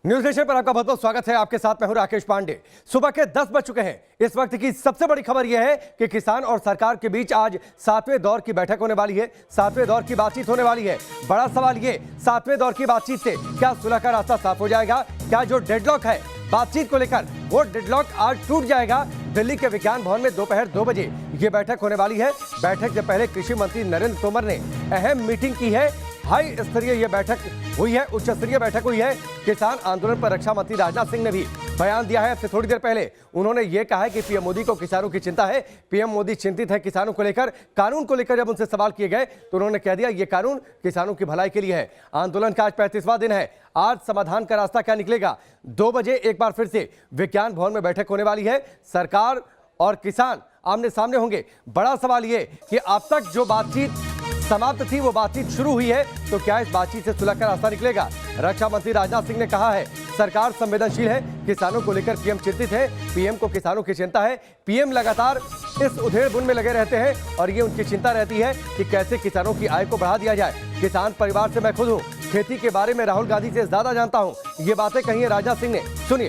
News nation पर आपका बहुत बहुत स्वागत है। आपके साथ मैं हूं राकेश पांडे। सुबह के 10 बज चुके हैं। इस वक्त की सबसे बड़ी खबर यह है कि किसान और सरकार के बीच आज 7वें दौर की बैठक होने वाली है, 7वें दौर की बातचीत होने वाली है। बड़ा सवाल ये, 7वें दौर की बातचीत से क्या सुलह का रास्ता साफ हो जाएगा? क्या जो डेडलॉक है बातचीत को लेकर, वो डेडलॉक आज टूट जाएगा? दिल्ली के विज्ञान भवन में दोपहर 2 बजे ये बैठक होने वाली है। बैठक से पहले कृषि मंत्री नरेंद्र तोमर ने अहम मीटिंग की है। हाई स्तरीय यह बैठक हुई है, उच्च स्तरीय बैठक हुई है। किसान आंदोलन पर रक्षा मंत्री राजनाथ सिंह ने भी बयान दिया है। अब थोड़ी देर पहले उन्होंने ये कहा है कि पीएम मोदी को किसानों की चिंता है। पीएम मोदी चिंतित है किसानों को लेकर। कानून को लेकर जब उनसे सवाल किए गए तो उन्होंने कह दिया ये कानून किसानों की भलाई के लिए है। आंदोलन का आज 35वां दिन है। आज समाधान का रास्ता क्या निकलेगा? 2 बजे एक बार फिर से विज्ञान भवन में बैठक होने वाली है। सरकार और किसान आमने सामने होंगे। बड़ा सवाल ये कि अब तक जो बातचीत समाप्त थी वो बातचीत शुरू हुई है, तो क्या इस बातचीत से सुलह का रास्ता निकलेगा? रक्षा मंत्री राजनाथ सिंह ने कहा है सरकार संवेदनशील है, किसानों को लेकर पीएम चिंतित है, पीएम को किसानों की चिंता है। पीएम लगातार इस उधेड़-बुन में लगे रहते हैं और ये उनकी चिंता रहती है कि कैसे किसानों की आय को बढ़ा दिया जाए। किसान परिवार से मैं खुद हूं, खेती के बारे में राहुल गांधी से ज्यादा जानता हूं। ये बातें कही है राजनाथ सिंह ने, सुनिए।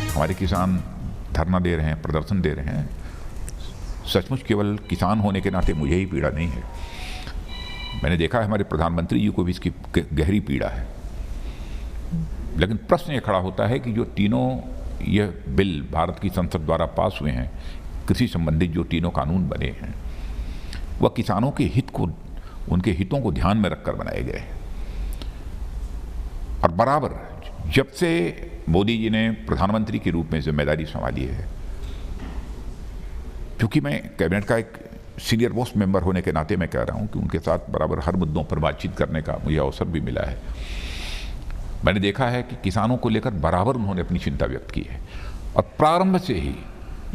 हमारे किसान धरना दे रहे हैं, प्रदर्शन दे रहे हैं। सचमुच केवल किसान होने के नाते मुझे ही पीड़ा नहीं है। मैंने देखा है हमारे प्रधानमंत्री जी को भी इसकी गहरी पीड़ा है। लेकिन प्रश्न ये खड़ा होता है कि जो तीनों ये बिल भारत की संसद द्वारा पास हुए हैं, कृषि संबंधित जो तीनों कानून बने हैं, वह किसानों के हित को, उनके हितों को ध्यान में रखकर बनाए गए हैं। और बराबर जब से मोदी जी ने प्रधानमंत्री के रूप में जिम्मेदारी संभाली है, क्योंकि मैं कैबिनेट का एक सीनियर मोस्ट मेंबर होने के नाते मैं कह रहा हूं कि उनके साथ बराबर हर मुद्दों पर बातचीत करने का मुझे अवसर भी मिला है। मैंने देखा है कि किसानों को लेकर बराबर उन्होंने अपनी चिंता व्यक्त की है। और प्रारंभ से ही,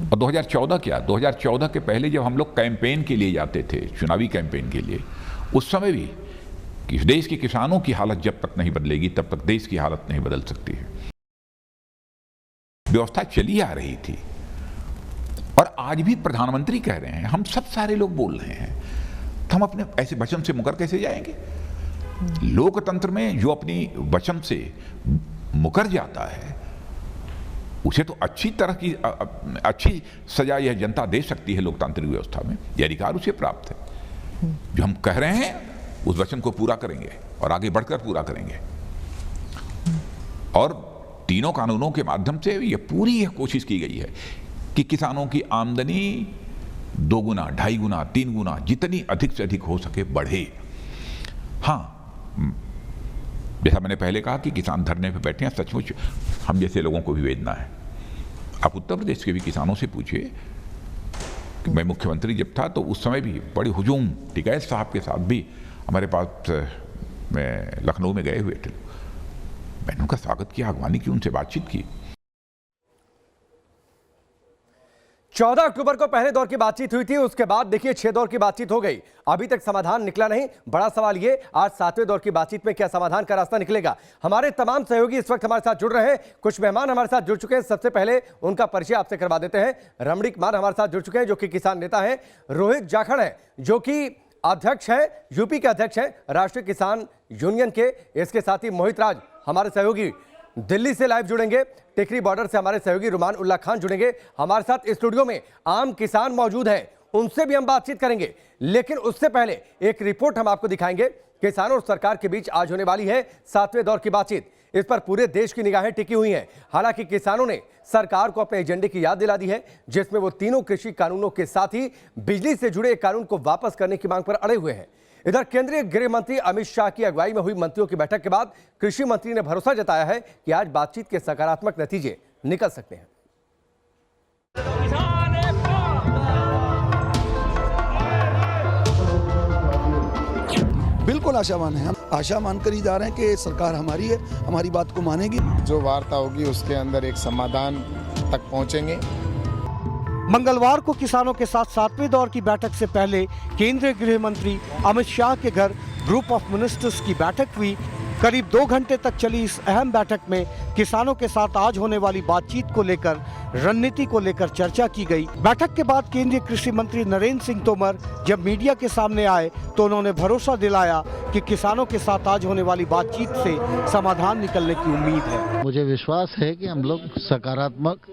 और 2014 क्या, 2014 के पहले जब हम लोग कैंपेन के लिए जाते थे, चुनावी कैंपेन के लिए, उस समय भी कि देश के किसानों की हालत जब तक नहीं बदलेगी तब तक देश की हालत नहीं बदल सकती है। व्यवस्था चली आ रही थी और आज भी प्रधानमंत्री कह रहे हैं, हम सब सारे लोग बोल रहे हैं, तो हम अपने ऐसे वचन से मुकर कैसे जाएंगे? लोकतंत्र में जो अपनी वचन से मुकर जाता है उसे तो अच्छी तरह की अच्छी सजा यह जनता दे सकती है। लोकतांत्रिक व्यवस्था में यह अधिकार उसे प्राप्त है। जो हम कह रहे हैं उस वचन को पूरा करेंगे और आगे बढ़कर पूरा करेंगे। और तीनों कानूनों के माध्यम से यह कोशिश की गई है कि किसानों की आमदनी 2 गुना, 2.5 गुना, 3 गुना, जितनी अधिक से अधिक हो सके बढ़े। हाँ, जैसा मैंने पहले कहा कि किसान धरने पे बैठे हैं, सचमुच हम जैसे लोगों को भी वेदना है। आप उत्तर प्रदेश के भी किसानों से पूछिए कि मैं मुख्यमंत्री जब था तो उस समय भी बड़े हुजूम, टिकैत साहब के साथ भी हमारे पास मैं लखनऊ में गए हुए थे। मैंने उनका स्वागत किया, अगवानी की, उनसे बातचीत की। 14 अक्टूबर को पहले दौर की बातचीत हुई थी, उसके बाद देखिए 6 दौर की बातचीत हो गई, अभी तक समाधान निकला नहीं। बड़ा सवाल ये, आज 7वें दौर की बातचीत में क्या समाधान का रास्ता निकलेगा? हमारे तमाम सहयोगी इस वक्त हमारे साथ जुड़ रहे हैं। कुछ मेहमान हमारे साथ जुड़ चुके हैं। सबसे पहले उनका परिचय आपसे करवा देते हैं। रमणी कुमार हमारे साथ जुड़ चुके हैं, जो कि किसान नेता हैं। रोहित जाखड़ है, जो कि अध्यक्ष है, यूपी के अध्यक्ष हैं राष्ट्रीय किसान यूनियन के। इसके साथ ही मोहित राज हमारे सहयोगी दिल्ली से लाइव जुड़ेंगे। टिकरी बॉर्डर से हमारे सहयोगी रुमान उल्लाह खान जुड़ेंगे। हमारे साथ स्टूडियो में आम किसान मौजूद हैं, उनसे भी हम बातचीत करेंगे। लेकिन उससे पहले एक रिपोर्ट हम आपको दिखाएंगे। किसानों और सरकार के बीच आज होने वाली है 7वें दौर की बातचीत। इस पर पूरे देश की निगाहें टिकी हुई हैं। हालांकि किसानों ने सरकार को अपने एजेंडे की याद दिला दी है, जिसमें वो तीनों कृषि कानूनों के साथ ही बिजली से जुड़े एक कानून को वापस करने की मांग पर अड़े हुए हैं। इधर केंद्रीय गृह मंत्री अमित शाह की अगुवाई में हुई मंत्रियों की बैठक के बाद कृषि मंत्री ने भरोसा जताया है कि आज बातचीत के सकारात्मक नतीजे निकल सकते हैं। बिल्कुल आशावान है। हम आशा मानकर ही जा रहे हैं कि सरकार हमारी है, हमारी बात को मानेगी। जो वार्ता होगी उसके अंदर एक समाधान तक पहुंचेंगे। मंगलवार को किसानों के साथ 7वें दौर की बैठक से पहले केंद्रीय गृह मंत्री अमित शाह के घर ग्रुप ऑफ मिनिस्टर्स की बैठक हुई। करीब 2 घंटे तक चली इस अहम बैठक में किसानों के साथ आज होने वाली बातचीत को लेकर रणनीति को लेकर चर्चा की गई। बैठक के बाद केंद्रीय कृषि मंत्री नरेंद्र सिंह तोमर जब मीडिया के सामने आए तो उन्होंने भरोसा दिलाया कि किसानों के साथ आज होने वाली बातचीत से समाधान निकलने की उम्मीद है। मुझे विश्वास है कि हम लोग सकारात्मक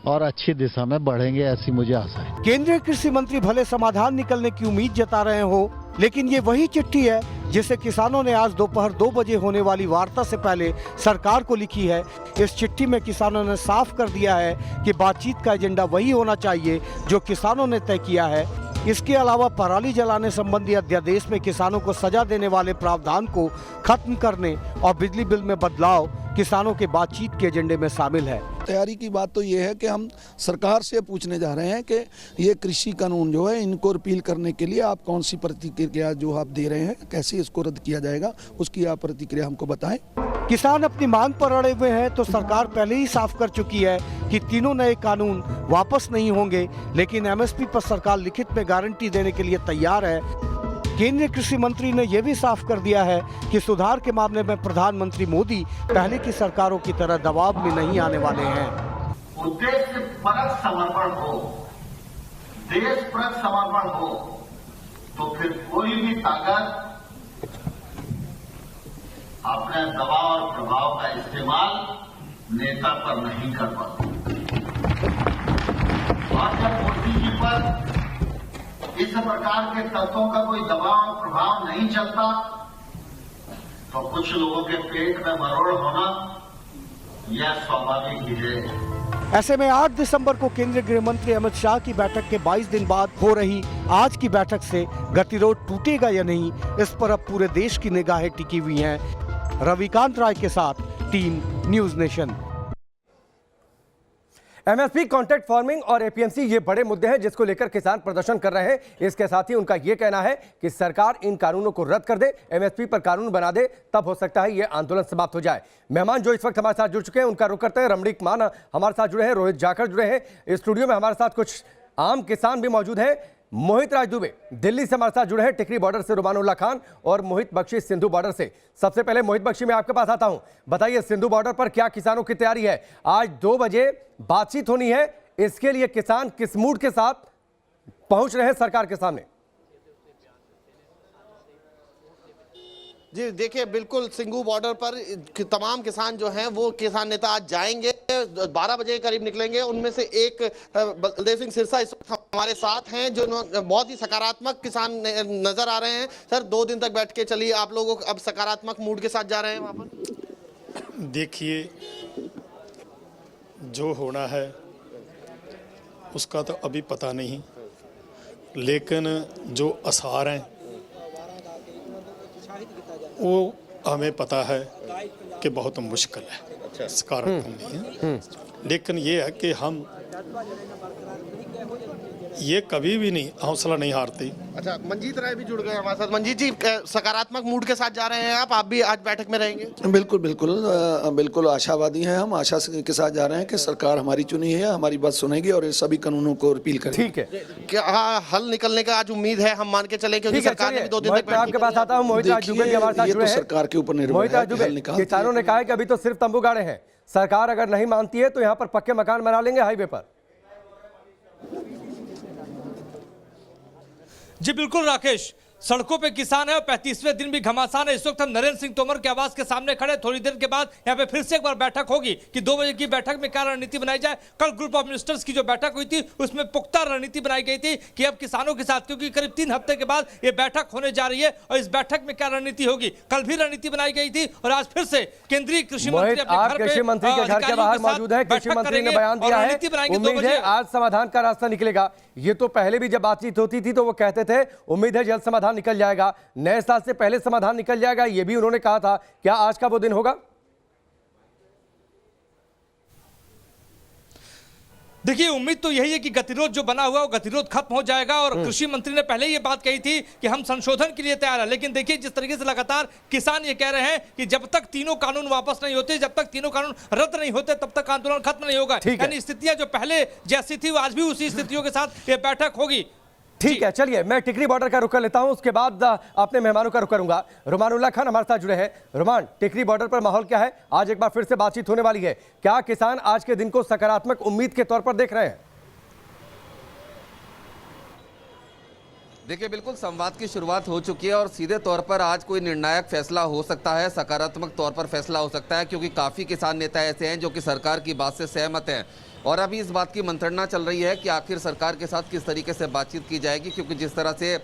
और अच्छी दिशा में बढ़ेंगे, ऐसी मुझे आशा है। केंद्रीय कृषि मंत्री भले समाधान निकलने की उम्मीद जता रहे हो, लेकिन ये वही चिट्ठी है जिसे किसानों ने आज दोपहर 2 बजे होने वाली वार्ता से पहले सरकार को लिखी है। इस चिट्ठी में किसानों ने साफ कर दिया है कि बातचीत का एजेंडा वही होना चाहिए जो किसानों ने तय किया है। इसके अलावा पराली जलाने संबंधी अध्यादेश में किसानों को सजा देने वाले प्रावधान को खत्म करने और बिजली बिल में बदलाव किसानों के बातचीत के एजेंडे में शामिल है। तैयारी की बात तो ये है कि हम सरकार से पूछने जा रहे हैं कि ये कृषि कानून जो है इनको रिपील करने के लिए आप कौन सी प्रतिक्रिया जो आप दे रहे हैं, कैसे इसको रद्द किया जाएगा, उसकी आप प्रतिक्रिया हमको बताएं। किसान अपनी मांग पर अड़े हुए हैं तो सरकार पहले ही साफ कर चुकी है कि तीनों नए कानून वापस नहीं होंगे, लेकिन एमएसपी पर सरकार लिखित में गारंटी देने के लिए तैयार है। केंद्रीय कृषि मंत्री ने यह भी साफ कर दिया है कि सुधार के मामले में प्रधानमंत्री मोदी पहले की सरकारों की तरह दबाव में नहीं आने वाले हैं। उद्देश्य परक समर्पण हो, देश परक समर्पण हो, तो फिर कोई भी ताकत अपने दबाव और प्रभाव का इस्तेमाल नेता पर नहीं कर पाती। और जब मोदी जी पर इस प्रकार के तत्वों का कोई दबाव और प्रभाव नहीं चलता तो कुछ लोगों के पेट में मरोड़ होना यह स्वाभाविक ही है। ऐसे में 8 दिसंबर को केंद्रीय गृह मंत्री अमित शाह की बैठक के 22 दिन बाद हो रही आज की बैठक से गतिरोध टूटेगा या नहीं, इस पर अब पूरे देश की निगाहें टिकी हुई हैं। रविकांत राय के साथ team news nation. MSP, contract farming और एपीएमसी ये बड़े मुद्दे हैं जिसको लेकर किसान प्रदर्शन कर रहे हैं। इसके साथ ही उनका ये कहना है कि सरकार इन कानूनों को रद्द कर दे, एमएसपी पर कानून बना दे, तब हो सकता है ये आंदोलन समाप्त हो जाए। मेहमान जो इस वक्त हमारे साथ जुड़ चुके हैं उनका रुख करते हैं। रमणीक मान हमारे साथ जुड़े हैं, रोहित जाखड़ जुड़े हैं स्टूडियो में, हमारे साथ कुछ आम किसान भी मौजूद हैं। मोहित राज दुबे दिल्ली से हमारे साथ जुड़े हैं, टिकरी बॉर्डर से रुमानुल्लाह खान और मोहित बख्शी सिंधु बॉर्डर से। सबसे पहले मोहित बख्शी मैं आपके पास आता हूं, बताइए सिंधु बॉर्डर पर क्या किसानों की तैयारी है? आज 2 बजे बातचीत होनी है, इसके लिए किसान किस मूड के साथ पहुंच रहे हैं सरकार के सामने? जी देखिए, बिल्कुल सिंघू बॉर्डर पर तमाम किसान जो हैं वो किसान नेता आज जाएंगे, 12 बजे के करीब निकलेंगे। उनमें से एक बलदेव सिंह सिरसा इस वक्त हमारे साथ हैं जो बहुत ही सकारात्मक किसान नजर आ रहे हैं। सर, 2 दिन तक बैठ के चलिए, आप लोग अब सकारात्मक मूड के साथ जा रहे हैं वहाँ पर? देखिए, जो होना है उसका तो अभी पता नहीं, लेकिन जो आसार हैं वो हमें पता है कि बहुत मुश्किल है, सकारात्मक नहीं है। लेकिन ये है कि हम ये कभी भी नहीं हौसला नहीं हारती। अच्छा, मंजीत राय भी जुड़ गए हमारे साथ। मंजीत जी, सकारात्मक मूड के साथ जा रहे हैं आप भी आज बैठक में रहेंगे? बिल्कुल बिल्कुल बिल्कुल आशावादी हैं हम, आशा के साथ जा रहे हैं कि सरकार हमारी चुनी है, हमारी बात सुनेगी और सभी कानूनों को रिपील करेगी। ठीक है, क्या हल निकलने का आज उम्मीद है, हम मान के चले, क्योंकि सरकार ने भी 2 दिन तक आपके पास आता हूं। मोहित राज दुबे हमारे साथ जुड़े हैं, सरकार के ऊपर निर्भर मोहित राज दुबे, किसानों ने कहा है कि अभी तो सिर्फ तंबू गाड़े हैं, सरकार अगर नहीं मानती है तो यहाँ पर पक्के मकान बना लेंगे हाईवे पर। जी बिल्कुल राकेश, सड़कों पे किसान है और 35वें दिन भी घमासान है। इस वक्त हम नरेंद्र सिंह तोमर के आवास के सामने खड़े। थोड़ी देर के बाद यहाँ पे फिर से एक बार बैठक होगी कि 2 बजे की बैठक में क्या रणनीति बनाई जाए। कल ग्रुप ऑफ मिनिस्टर्स की जो बैठक हुई थी उसमें पुख्ता रणनीति बनाई गई थी कि अब किसानों के साथ, क्योंकि करीब 3 हफ्ते के बाद ये बैठक होने जा रही है और इस बैठक में क्या रणनीति होगी, कल भी रणनीति बनाई गई थी और आज फिर से केंद्रीय कृषि मंत्री कृषि मंत्री के घर के बाहर मौजूद है। कृषि मंत्री ने बयान दिया है, उम्मीद है आज समाधान का रास्ता निकलेगा। ये तो पहले भी जब बातचीत होती थी तो वो कहते थे उम्मीद है जल्द समाधान निकल जाएगा, नए साल से पहले समाधान निकल जाएगा, ये भी उन्होंने कहा था। क्या आज का वो दिन होगा? देखिए, उम्मीद तो यही है कि गतिरोध जो बना हुआ है वो गतिरोध खत्म हो जाएगा और कृषि मंत्री ने पहले ये बात कही थी कि हम संशोधन के लिए तैयार है। लेकिन देखिए, जिस तरीके से लगातार किसान ये कह रहे हैं कि जब तक तीनों कानून वापस नहीं होते, जब तक तीनों कानून रद्द नहीं होते, तब तक आंदोलन खत्म नहीं होगा। यानी स्थितियां जो पहले जैसी थी वो आज भी उसी स्थितियों के साथ ये बैठक होगी। ठीक है, चलिए मैं टिकरी बॉर्डर का रुख कर लेता हूं, उसके बाद अपने मेहमानों का रुख करूंगा। रुमानुल्लाह खान हमारे साथ जुड़े हैं। रुमान, टिकरी बॉर्डर पर माहौल क्या है? आज एक बार फिर से बातचीत होने वाली है, क्या किसान आज के दिन को सकारात्मक उम्मीद के तौर पर देख रहे हैं? देखिए, बिल्कुल संवाद की शुरुआत हो चुकी है और सीधे तौर पर आज कोई निर्णायक फैसला हो सकता है, सकारात्मक तौर पर फैसला हो सकता है, क्योंकि काफ़ी किसान नेता ऐसे हैं जो कि सरकार की बात से सहमत हैं और अभी इस बात की मंत्रणा चल रही है कि आखिर सरकार के साथ किस तरीके से बातचीत की जाएगी, क्योंकि जिस तरह से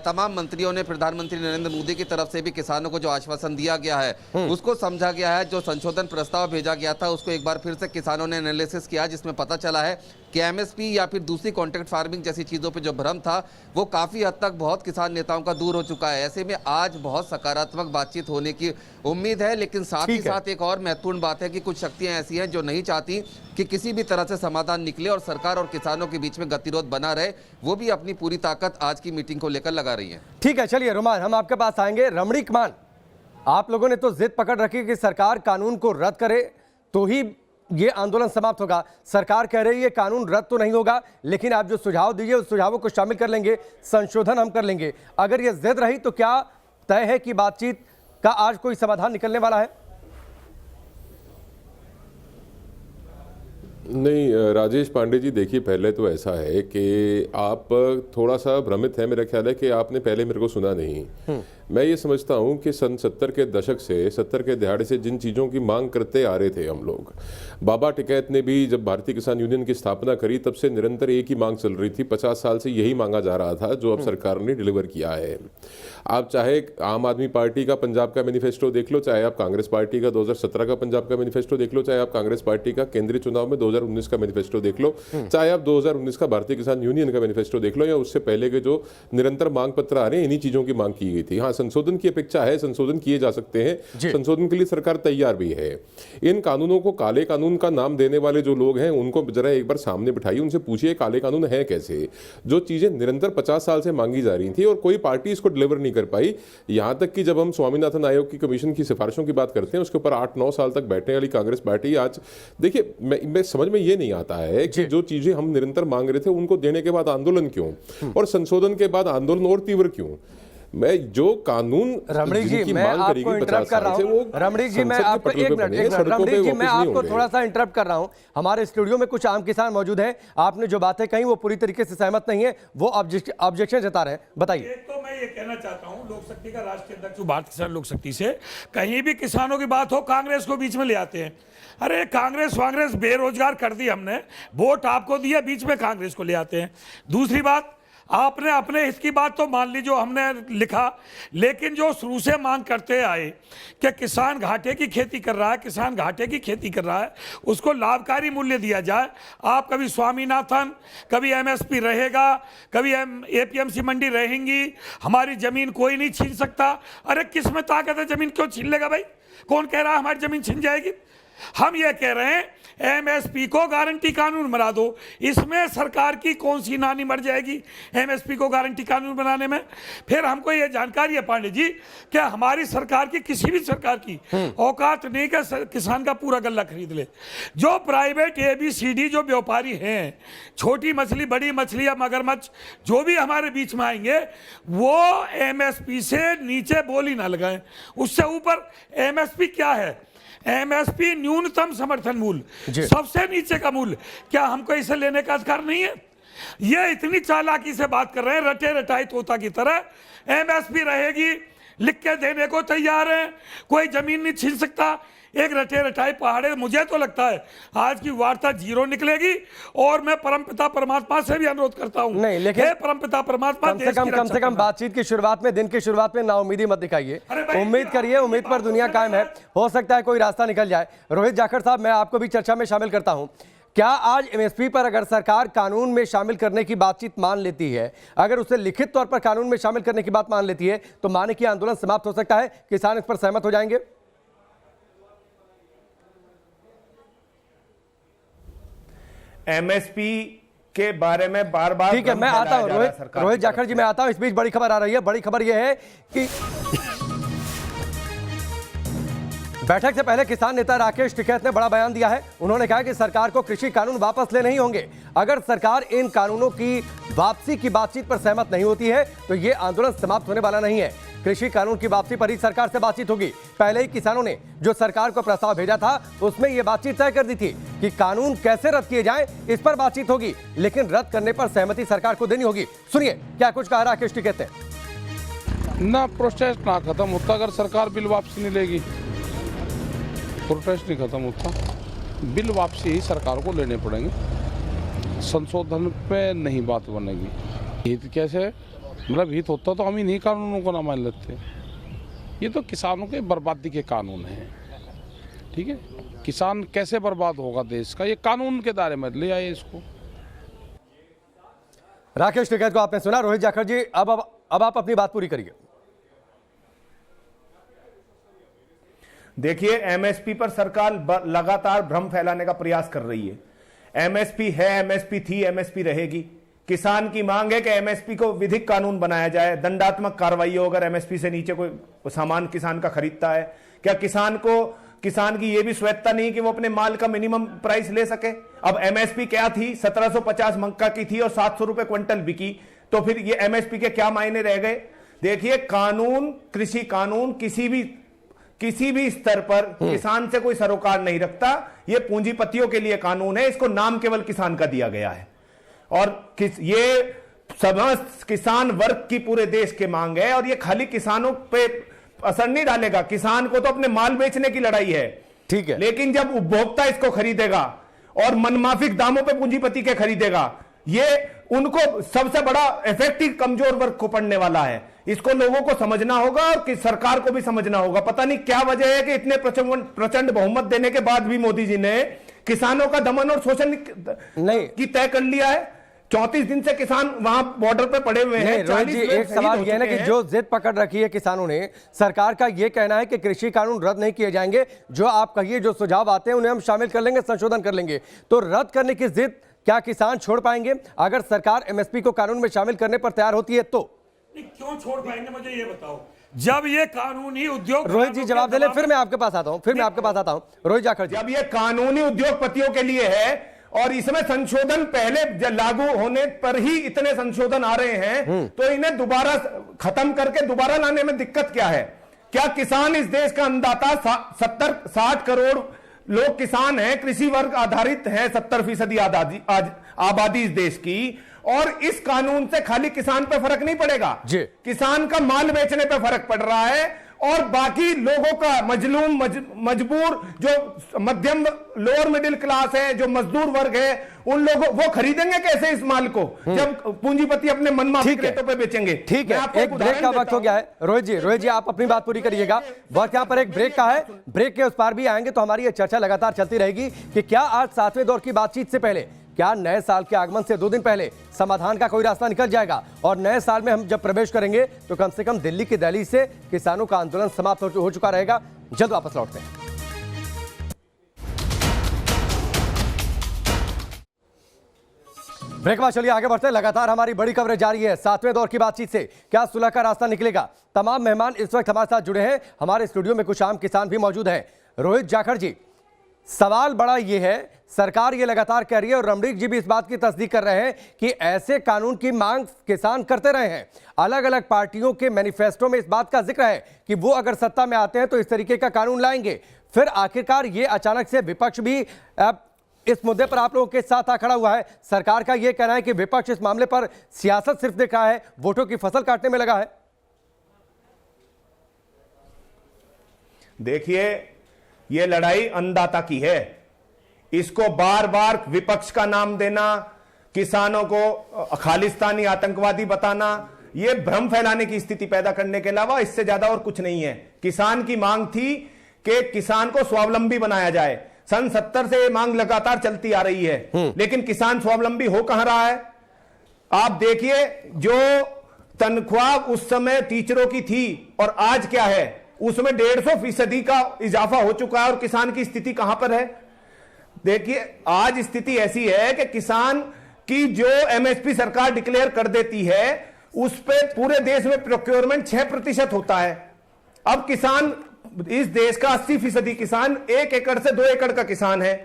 तमाम मंत्रियों ने प्रधानमंत्री नरेंद्र मोदी की तरफ से भी किसानों को जो आश्वासन दिया गया है उसको समझा गया है। जो संशोधन प्रस्ताव भेजा गया था उसको एक बार फिर से किसानों ने एनालिसिस किया, जिसमें पता चला है कि एमएसपी या फिर दूसरी कॉन्ट्रैक्ट फार्मिंग जैसी चीज़ों पे जो भ्रम था वो काफ़ी हद तक बहुत किसान नेताओं का दूर हो चुका है। ऐसे में आज बहुत सकारात्मक बातचीत होने की उम्मीद है, लेकिन साथ ही साथ एक और महत्वपूर्ण बात है कि कुछ शक्तियां ऐसी हैं जो नहीं चाहती कि किसी भी तरह से समाधान निकले और सरकार और किसानों के बीच में गतिरोध बना रहे। वो भी अपनी पूरी ताकत आज की मीटिंग को लेकर लगा रही है। ठीक है, चलिए रुमान, हम आपके पास आएंगे। रमणीक मान, आप लोगों ने तो जिद पकड़ रखी कि सरकार कानून को रद्द करे तो ही ये आंदोलन समाप्त होगा। सरकार कह रही है कानून रद्द तो नहीं होगा, लेकिन आप जो सुझाव दीजिए उस सुझावों को शामिल कर लेंगे, संशोधन हम कर लेंगे। अगर ये जिद रही तो क्या तय है कि बातचीत का आज कोई समाधान निकलने वाला है? नहीं राजेश पांडे जी, देखिए पहले तो ऐसा है कि आप थोड़ा सा भ्रमित है। मेरा ख्याल है कि आपने पहले मेरे को सुना नहीं। मैं ये समझता हूँ कि सन 70 के दशक से 70 के दहाड़े से जिन चीज़ों की मांग करते आ रहे थे हम लोग, बाबा टिकैत ने भी जब भारतीय किसान यूनियन की स्थापना करी तब से निरंतर एक ही मांग चल रही थी। 50 साल से यही मांगा जा रहा था जो अब सरकार ने डिलीवर किया है। आप चाहे आम आदमी पार्टी का पंजाब का मैनिफेस्टो देख लो, चाहे आप कांग्रेस पार्टी का 2017 का पंजाब का मैनिफेस्टो देख लो, चाहे आप कांग्रेस पार्टी का केंद्रीय चुनाव में 2019 का मैनिफेस्टो देख लो, चाहे आप 2019 का भारतीय किसान यूनियन का मैनिफेस्टो देख लो, या उससे पहले के जो निरंतर मांग पत्र आ रहे हैं, इन्हीं चीज़ों की मांग की गई थी। हाँ, संशोधन की अपेक्षा है, संशोधन किए जा सकते हैं, संशोधन के लिए सरकार तैयार भी है। इन कानूनों को काले कानून का नाम देने वाले जो लोग हैं उनको जरा एक बार सामने बिठाइए, उनसे पूछिए काले कानून है कैसे। जो चीजें निरंतर 50 साल से मांगी जा रही थी और कोई पार्टी इसको डिलीवर नहीं कर पाई, यहां तक कि जब हम स्वामीनाथन आयोग की कमीशन की सिफारिशों की बात करते हैं उसके ऊपर 8-9 साल तक बैठने वाली कांग्रेस पार्टी आज, देखिए मैं समझ में ये नहीं आता है कि जो चीजें हम निरंतर मांग रहे थे उनको देने के बाद आंदोलन क्यों, और संशोधन के बाद आंदोलन और तीव्र क्यों। मैं जो कानून रमणीक जी, मैं आपको इंटरप्ट कर रहा हूं। रमणीक जी, मैं आपको एक मिनट रमणीक जी, मैं आपको थोड़ा सा इंटरप्ट कर रहा हूं। हमारे स्टूडियो में कुछ आम किसान मौजूद हैं, आपने जो बातें कही वो पूरी तरीके से सहमत नहीं है, वो ऑब्जेक्शन जता रहे हैं। बताइए। तो मैं ये कहना चाहता हूं, लोक शक्ति का राष्ट्रीय अध्यक्ष भारतीय किसान लोक शक्ति से, कहीं भी किसानों की बात हो कांग्रेस को बीच में ले आते हैं। अरे कांग्रेस बेरोजगार कर दी हमने, वोट आपको दिया, बीच में कांग्रेस को ले आते हैं। दूसरी बात, आपने अपने हित की बात तो मान ली जो हमने लिखा, लेकिन जो शुरू से मांग करते आए कि किसान घाटे की खेती कर रहा है, किसान घाटे की खेती कर रहा है, उसको लाभकारी मूल्य दिया जाए। आप कभी स्वामीनाथन, कभी एमएसपी रहेगा, कभी एपीएमसी मंडी रहेंगी, हमारी जमीन कोई नहीं छीन सकता। अरे किस में ताकत है, जमीन क्यों छीन लेगा भाई? कौन कह रहा है हमारी जमीन छीन जाएगी? हम ये कह रहे हैं एमएसपी को गारंटी कानून बना दो। इसमें सरकार की कौन सी नानी मर जाएगी एमएसपी को गारंटी कानून बनाने में? फिर हमको ये जानकारी है पांडे जी कि हमारी सरकार की, किसी भी सरकार की औकात नहीं कि किसान का पूरा गल्ला खरीद ले। जो प्राइवेट ABCD जो व्यापारी हैं, छोटी मछली, बड़ी मछली या मगरमच्छ जो भी हमारे बीच में आएंगे, वो एमएसपी से नीचे बोली ना लगाएं। उससे ऊपर एमएसपी क्या है? एमएसपी न्यूनतम समर्थन मूल्य, सबसे नीचे का मूल्य। क्या हमको इसे लेने का अधिकार नहीं है? ये इतनी चालाकी से बात कर रहे हैं, रटे रटाई तोता की तरह। एमएसपी रहेगी, लिख के देने को तैयार है, कोई जमीन नहीं छीन सकता। एक रटे रटाई पहाड़े, मुझे तो लगता है आज की वार्ता जीरो निकलेगी। और मैं परमपिता परमात्मा से भी अनुरोध करता हूं, नहीं लेकिन परमपिता परमात्मा कम से कम बातचीत की शुरुआत में, दिन की शुरुआत में नाउमीदी मत दिखाइए। उम्मीद करिए, उम्मीद पर दुनिया कायम है, हो सकता है कोई रास्ता निकल जाए। रोहित जाखड़ साहब, मैं आपको भी चर्चा में शामिल करता हूं। क्या आज एमएसपी पर अगर सरकार कानून में शामिल करने की बातचीत मान लेती है, अगर उसे लिखित तौर पर कानून में शामिल करने की बात मान लेती है, तो माने कि आंदोलन समाप्त हो सकता है, किसान इस पर सहमत हो जाएंगे? एमएसपी के बारे में बार बार, ठीक है, मैं आता हूं रोहित जाखड़ जी, मैं आता हूं। इस बीच बड़ी खबर आ रही है। बड़ी खबर यह है कि बैठक से पहले किसान नेता राकेश टिकैत ने बड़ा बयान दिया है। उन्होंने कहा कि सरकार को कृषि कानून वापस लेने ही होंगे। अगर सरकार इन कानूनों की वापसी की बातचीत पर सहमत नहीं होती है तो ये आंदोलन समाप्त होने वाला नहीं है। कृषि कानून की वापसी पर ही सरकार से बातचीत होगी। पहले ही किसानों ने जो सरकार को प्रस्ताव भेजा था उसमें यह बातचीत तय कर दी थी कि कानून कैसे रद्द किए जाएं, इस पर बातचीत होगी, लेकिन रद्द करने पर सहमति सरकार को देनी होगी। सुनिए क्या कुछ कहा राकेश टिकैत ने। ना प्रोटेस्ट ना खत्म होता अगर सरकार बिल वापसी नहीं लेगी, प्रोटेस्ट नहीं खत्म होता, बिल वापसी ही सरकार को लेने पड़ेंगे, संशोधन पे नहीं बात बनेगी। हित कैसे, मतलब हित होता तो हम इन्हीं कानूनों को ना मान लेते। ये तो किसानों के बर्बादी के कानून हैं, ठीक है। किसान कैसे बर्बाद होगा देश का, ये कानून के दायरे में ले आए इसको। राकेश टिकैत को आपने सुना। रोहित जाखड़ जी, अब आप अपनी बात पूरी करिए। देखिए, एमएसपी पर सरकार लगातार भ्रम फैलाने का प्रयास कर रही है। एमएसपी है, एमएसपी थी, एमएसपी रहेगी। किसान की मांग है कि एमएसपी को विधिक कानून बनाया जाए, दंडात्मक कार्रवाई हो अगर एमएसपी से नीचे कोई सामान किसान का खरीदता है। क्या किसान की यह भी स्वायत्ता नहीं कि वो अपने माल का मिनिमम प्राइस ले सके? अब एमएसपी क्या थी? 1750 मक्का की थी और 700 रुपए क्विंटल बिकी, तो फिर ये एमएसपी के क्या मायने रह गए? देखिए, कानून, कृषि कानून किसी भी स्तर पर किसान से कोई सरोकार नहीं रखता। ये पूंजीपतियों के लिए कानून है, इसको नाम केवल किसान का दिया गया है और ये समस्त किसान वर्ग की पूरे देश के मांग है और ये खाली किसानों पे असर नहीं डालेगा। किसान को तो अपने माल बेचने की लड़ाई है, ठीक है, लेकिन जब उपभोक्ता इसको खरीदेगा और मनमाफिक दामों पे पूंजीपति के खरीदेगा, ये उनको सबसे बड़ा इफेक्टिव कमजोर वर्ग को पड़ने वाला है। इसको लोगों को समझना होगा और कि सरकार को भी समझना होगा। पता नहीं क्या वजह है कि इतने प्रचंड बहुमत देने के बाद भी मोदी जी ने किसानों का दमन और शोषण नहीं की तय कर लिया है। 34 दिन से किसान वहां बॉर्डर पे पड़े हुए हैं। रोहित जी, एक सवाल यह है ना कि जो जिद पकड़ रखी है किसानों ने, सरकार का यह कहना है कि कृषि कानून रद्द नहीं किए जाएंगे, जो आप कहिए जो सुझाव आते हैं उन्हें हम शामिल कर लेंगे, संशोधन कर लेंगे, तो रद्द करने की जिद क्या किसान छोड़ पाएंगे? अगर सरकार एमएसपी को कानून में शामिल करने पर तैयार होती है तो क्यों छोड़ पाएंगे, मुझे ये बताओ। जब ये कानूनी उद्योग, रोहित जी जवाब दे ले, फिर मैं आपके पास आता हूं। रोहित जाखड़ जी, जब ये कानूनी उद्योगपतियों के लिए है और इसमें संशोधन पहले लागू होने पर ही इतने संशोधन आ रहे हैं, तो इन्हें दोबारा खत्म करके दोबारा लाने में दिक्कत क्या है? क्या किसान इस देश का अन्नदाता? 60 करोड़ लोग किसान हैं, कृषि वर्ग आधारित है, 70% आबादी इस देश की, और इस कानून से खाली किसान पे फर्क नहीं पड़ेगा, किसान का माल बेचने पे फर्क पड़ रहा है और बाकी लोगों का मजलूम मजबूर जो मध्यम लोअर मिडिल क्लास है, जो मजदूर वर्ग है, उन लोगों वो खरीदेंगे कैसे इस माल को जब पूंजीपति अपने मनमाफिक रेटों पे बेचेंगे? ठीक है, एक ब्रेक का वक्त हो गया है। रोहित जी आप अपनी बात पूरी करिएगा। वक्त यहाँ पर एक ब्रेक का है, ब्रेक के उस पार भी आएंगे तो हमारी ये चर्चा लगातार चलती रहेगी कि क्या आज 7वें दौर की बातचीत से पहले, क्या नए साल के आगमन से 2 दिन पहले समाधान का कोई रास्ता निकल जाएगा और नए साल में हम जब प्रवेश करेंगे तो कम से कम दिल्ली की दहलीज से किसानों का आंदोलन समाप्त हो चुका रहेगा। जल्द वापस लौटते हैं। ब्रेक बाद चलिए आगे बढ़ते हैं। लगातार हमारी बड़ी कवरेज जारी है 7वें दौर की बातचीत से क्या सुलह का रास्ता निकलेगा। तमाम मेहमान इस वक्त हमारे साथ जुड़े हैं। हमारे स्टूडियो में कुछ आम किसान भी मौजूद हैं। रोहित जाखड़ जी, सवाल बड़ा ये है, सरकार ये लगातार कह रही है और रमणीक जी भी इस बात की तस्दीक कर रहे हैं कि ऐसे कानून की मांग किसान करते रहे हैं। अलग अलग पार्टियों के मैनिफेस्टो में इस बात का जिक्र है कि वो अगर सत्ता में आते हैं तो इस तरीके का कानून लाएंगे। फिर आखिरकार ये अचानक से विपक्ष भी इस मुद्दे पर आप लोगों के साथ आ खड़ा हुआ है। सरकार का यह कहना है कि विपक्ष इस मामले पर सियासत सिर्फ देख रहा है, वोटों की फसल काटने में लगा है। देखिए, यह लड़ाई अन्नदाता की है। इसको बार बार विपक्ष का नाम देना, किसानों को खालिस्तानी आतंकवादी बताना, यह भ्रम फैलाने की स्थिति पैदा करने के अलावा इससे ज्यादा और कुछ नहीं है। किसान की मांग थी कि किसान को स्वावलंबी बनाया जाए। सन 70 से यह मांग लगातार चलती आ रही है, लेकिन किसान स्वावलंबी हो कहां रहा है? आप देखिए, जो तनख्वाह उस समय टीचरों की थी और आज क्या है, उसमें 150% का इजाफा हो चुका है और किसान की स्थिति कहां पर है? देखिए, आज स्थिति ऐसी है कि किसान की जो एमएसपी सरकार डिक्लेयर कर देती है उस पे पूरे देश में प्रोक्योरमेंट 6% होता है। अब किसान इस देश का 80% किसान 1 एकड़ से 2 एकड़ का किसान है।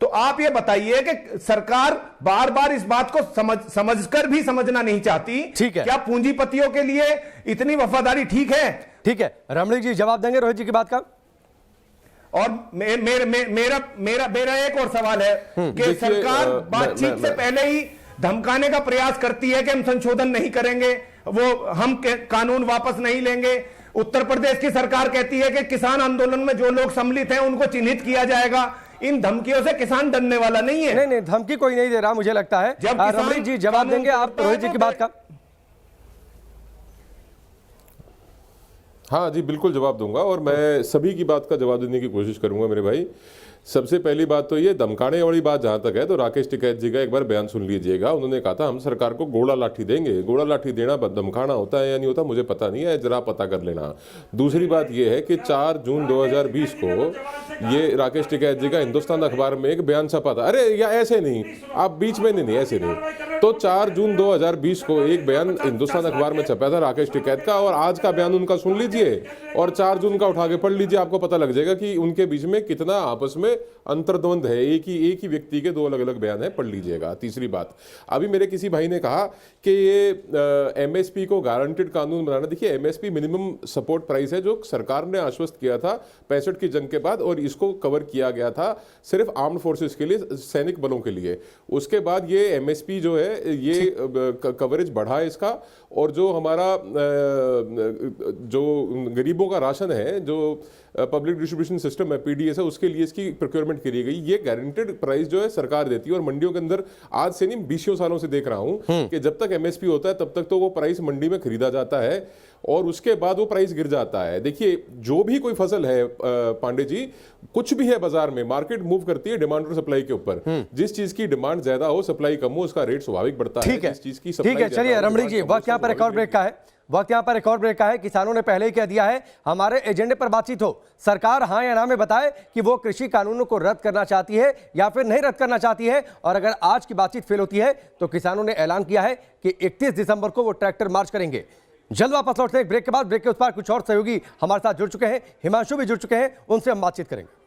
तो आप ये बताइए कि सरकार बार बार इस बात को समझकर भी समझना नहीं चाहती। ठीक है, क्या पूंजीपतियों के लिए इतनी वफादारी ठीक है? ठीक है, रमणीक जी जवाब देंगे रोहित जी की बात का। और मेरा एक और सवाल है कि सरकार बातचीत से पहले ही धमकाने का प्रयास करती है कि हम संशोधन नहीं करेंगे, हम कानून वापस नहीं लेंगे। उत्तर प्रदेश की सरकार कहती है कि किसान आंदोलन में जो लोग सम्मिलित हैं उनको चिन्हित किया जाएगा। इन धमकियों से किसान डरने वाला नहीं है। नहीं, धमकी कोई नहीं दे रहा, मुझे लगता है। रमणीक जी जवाब देंगे आप रोहित जी की बात का। हाँ जी, बिल्कुल जवाब दूंगा और मैं सभी की बात का जवाब देने की कोशिश करूंगा मेरे भाई। सबसे पहली बात तो ये धमकाने वाली बात जहां तक है तो राकेश टिकैत जी का एक बार बयान सुन लीजिएगा। उन्होंने कहा था हम सरकार को गोला लाठी देंगे। गोला लाठी देना धमकाना होता है या नहीं होता मुझे पता नहीं है, जरा पता कर लेना। दूसरी बात ये है कि 4 जून 2020 को ये राकेश टिकैत जी का हिंदुस्तान अखबार में एक बयान छपा था। अरे या ऐसे नहीं, आप बीच में नहीं, ऐसे नहीं। तो 4 जून 2020 को एक बयान हिंदुस्तान अखबार में छपा था राकेश टिकैत का, और आज का बयान उनका सुन लीजिए और 4 जून का उठा के पढ़ लीजिए, आपको पता लग जाएगा कि उनके बीच में कितना आपस में अंतर्द्वंद है। एक ही व्यक्ति के 2 अलग अलग बयान है, पढ़ लीजिएगा। तीसरी बात, अभी मेरे किसी भाई ने कहा कि ये एमएसपी को गारंटेड कानून बनाना। देखिए, एमएसपी मिनिमम सपोर्ट प्राइस है जो सरकार ने आश्वस्त किया था 65 की जंग के बाद, और इसको कवर किया गया था सिर्फ आर्म्ड फोर्सेस के लिए, सैनिक बलों के लिए। उसके बाद ये एमएसपी जो है ये कवरेज बढ़ा है इसका, और जो हमारा जो गरीबों का राशन है, जो पब्लिक डिस्ट्रीब्यूशन सिस्टम है पीडीएस है, उसके लिए इसकी प्रोक्योरमेंट करी गई। ये गारंटेड प्राइस जो है सरकार देती है, और मंडियों के अंदर आज से नहीं 20 सालों से देख रहा हूं कि जब तक एमएसपी होता है तब तक तो वो प्राइस मंडी में खरीदा जाता है और उसके बाद वो प्राइस गिर जाता है। देखिए, जो भी कोई फसल है पांडे जी, कुछ भी है बाजार में, मार्केट मूव करती है डिमांड और सप्लाई के ऊपर। जिस चीज की डिमांड ज्यादा हो, सप्लाई कम हो, उसका रेट स्वाभाविक बढ़ता है। जिस चीज की ठीक है, चलिए रमणीक जी, वक्त यहाँ पर एक और ब्रेक का है। किसानों ने पहले ही कह दिया है हमारे एजेंडे पर बातचीत हो, सरकार हाँ या ना में बताए कि वो कृषि कानूनों को रद्द करना चाहती है या फिर नहीं रद्द करना चाहती है। और अगर आज की बातचीत फेल होती है तो किसानों ने ऐलान किया है कि 31 दिसंबर को वो ट्रैक्टर मार्च करेंगे। जल्द वापस लौटते हैं ब्रेक के बाद। ब्रेक के उस पार कुछ और सहयोगी हमारे साथ जुड़ चुके हैं, हिमांशु भी जुड़ चुके हैं, उनसे हम बातचीत करेंगे।